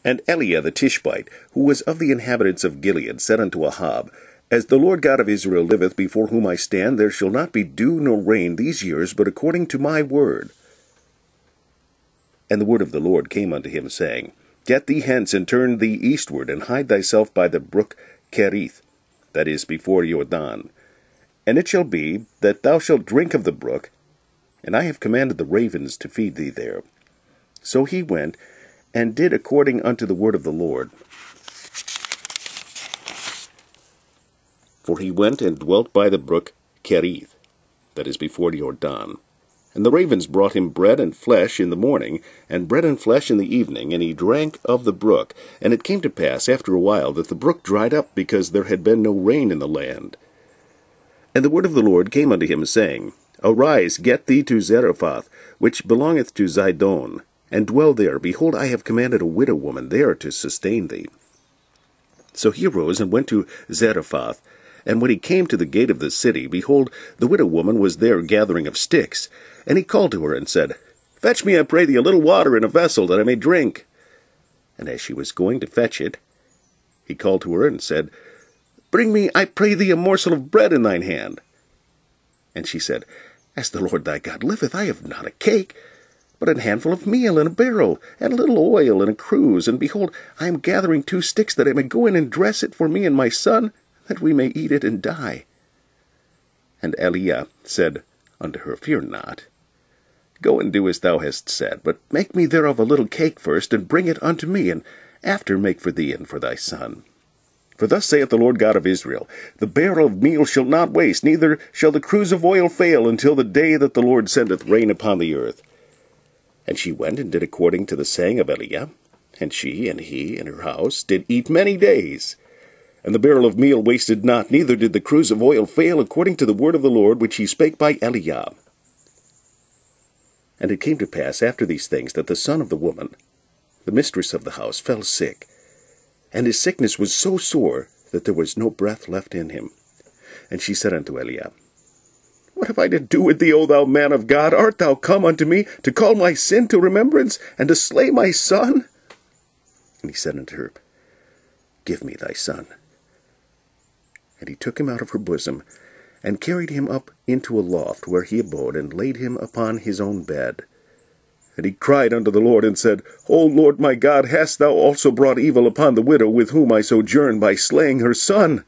And Elijah the Tishbite, who was of the inhabitants of Gilead, said unto Ahab, As the Lord God of Israel liveth, before whom I stand, there shall not be dew nor rain these years, but according to my word. And the word of the Lord came unto him, saying, Get thee hence, and turn thee eastward, and hide thyself by the brook Cherith, that is before Jordan. And it shall be, that thou shalt drink of the brook, and I have commanded the ravens to feed thee there. So he went, and did according unto the word of the Lord. For he went and dwelt by the brook Cherith, that is before Jordan. And the ravens brought him bread and flesh in the morning, and bread and flesh in the evening, and he drank of the brook. And it came to pass after a while that the brook dried up, because there had been no rain in the land. And the word of the Lord came unto him, saying, Arise, get thee to Cherith, which belongeth to Zidon, and dwell there. Behold, I have commanded a widow woman there to sustain thee. So he arose and went to Cherith. And when he came to the gate of the city, behold, the widow woman was there gathering of sticks. And he called to her, and said, Fetch me, I pray thee, a little water in a vessel, that I may drink. And as she was going to fetch it, he called to her, and said, Bring me, I pray thee, a morsel of bread in thine hand. And she said, As the Lord thy God liveth, I have not a cake, but an handful of meal in a barrel, and a little oil in a cruse. And behold, I am gathering 2 sticks, that I may go in and dress it for me and my son, that we may eat it and die. And Elijah said unto her, Fear not. Go and do as thou hast said, but make me thereof a little cake first, and bring it unto me, and after make for thee and for thy son. For thus saith the Lord God of Israel, The barrel of meal shall not waste, neither shall the cruse of oil fail, until the day that the Lord sendeth rain upon the earth. And she went and did according to the saying of Elijah, and she and he and her house did eat many days. And the barrel of meal wasted not, neither did the cruse of oil fail, according to the word of the Lord which he spake by Elijah. And it came to pass after these things, that the son of the woman, the mistress of the house, fell sick. And his sickness was so sore, that there was no breath left in him. And she said unto Elijah, What have I to do with thee, O thou man of God? Art thou come unto me to call my sin to remembrance, and to slay my son? And he said unto her, Give me thy son. And he took him out of her bosom, and carried him up into a loft, where he abode, and laid him upon his own bed. And he cried unto the Lord, and said, O Lord my God, hast thou also brought evil upon the widow with whom I sojourn, by slaying her son?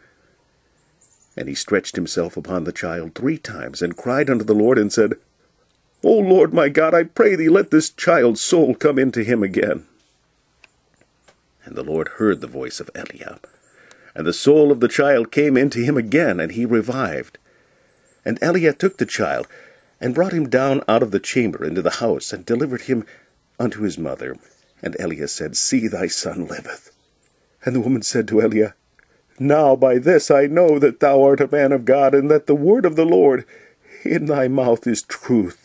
And he stretched himself upon the child 3 times, and cried unto the Lord, and said, O Lord my God, I pray thee, let this child's soul come into him again. And the Lord heard the voice of Elijah. And the soul of the child came into him again, and he revived. And Elijah took the child, and brought him down out of the chamber into the house, and delivered him unto his mother. And Elijah said, See, thy son liveth. And the woman said to Elijah, Now by this I know that thou art a man of God, and that the word of the Lord in thy mouth is truth.